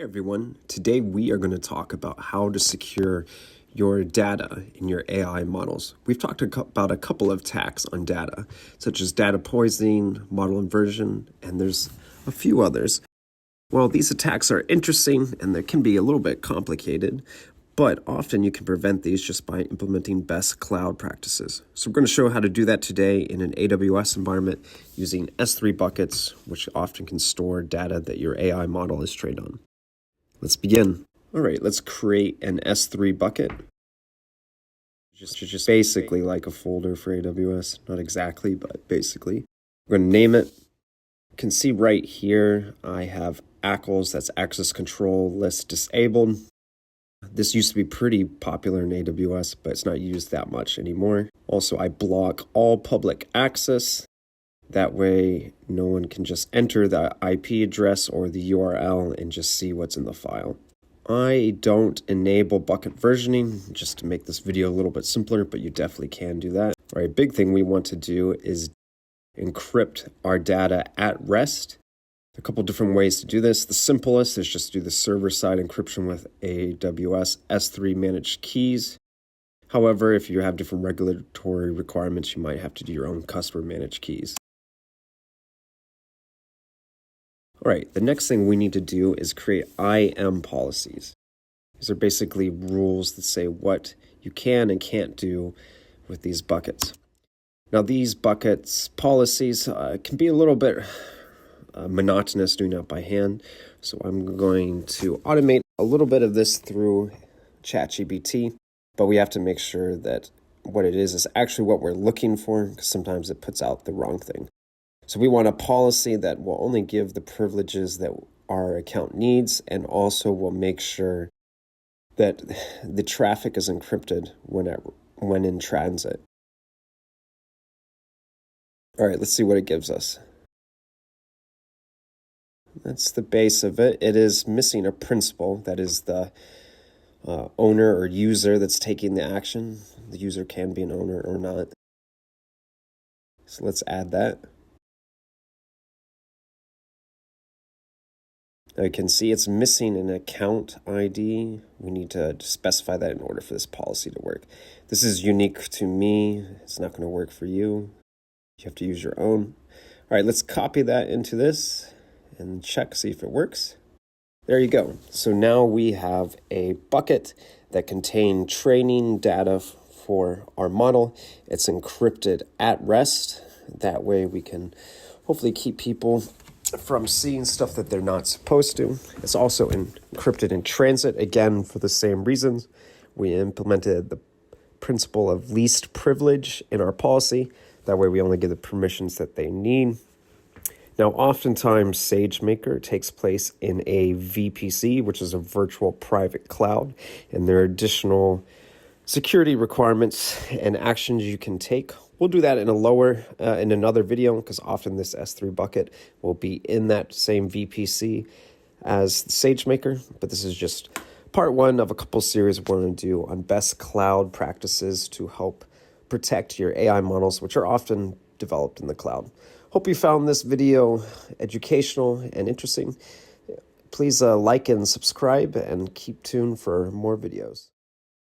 Hey everyone, today we are going to talk about how to secure your data in your AI models. We've talked about a couple of attacks on data, such as data poisoning, model inversion, and there's a few others. Well, these attacks are interesting and they can be a little bit complicated, but often you can prevent these just by implementing best cloud practices. So we're going to show how to do that today in an AWS environment using S3 buckets, which often can store data that your AI model is trained on. Let's begin. All right, let's create an S3 bucket. Just basically like a folder for AWS. Not exactly, but basically. We're going to name it. You can see right here, I have ACLs, that's access control list disabled. This used to be pretty popular in AWS, but it's not used that much anymore. Also, I block all public access. That way, no one can just enter the IP address or the URL and just see what's in the file. I don't enable bucket versioning, just to make this video a little bit simpler, but you definitely can do that. All right, big thing we want to do is encrypt our data at rest. A couple different ways to do this. The simplest is just do the server-side encryption with AWS S3 managed keys. However, if you have different regulatory requirements, you might have to do your own customer managed keys. All right, the next thing we need to do is create IAM policies. These are basically rules that say what you can and can't do with these buckets. Now, these buckets policies can be a little bit monotonous doing that by hand. So I'm going to automate a little bit of this through ChatGPT, but we have to make sure that what it is actually what we're looking for, because sometimes it puts out the wrong thing. So we want a policy that will only give the privileges that our account needs and also will make sure that the traffic is encrypted when in transit. All right, let's see what it gives us. That's the base of it. It is missing a principal, that is the owner or user that's taking the action. The user can be an owner or not. So let's add that. Now you can see it's missing an account ID. We need to specify that in order for this policy to work. This is unique to me. It's not going to work for you. You have to use your own. All right, let's copy that into this and check, see if it works. There you go. So now we have a bucket that contains training data for our model. It's encrypted at rest. That way we can hopefully keep people from seeing stuff that they're not supposed to. It's also encrypted in transit, again, for the same reasons. We implemented the principle of least privilege in our policy. That way we only give the permissions that they need. Now, oftentimes, SageMaker takes place in a VPC, which is a virtual private cloud, and there are additional security requirements and actions you can take. We'll do that in another video, because often this S3 bucket will be in that same VPC as SageMaker, but this is just part one of a couple series we're going to do on best cloud practices to help protect your AI models, which are often developed in the cloud. Hope you found this video educational and interesting. Please like and subscribe and keep tuned for more videos.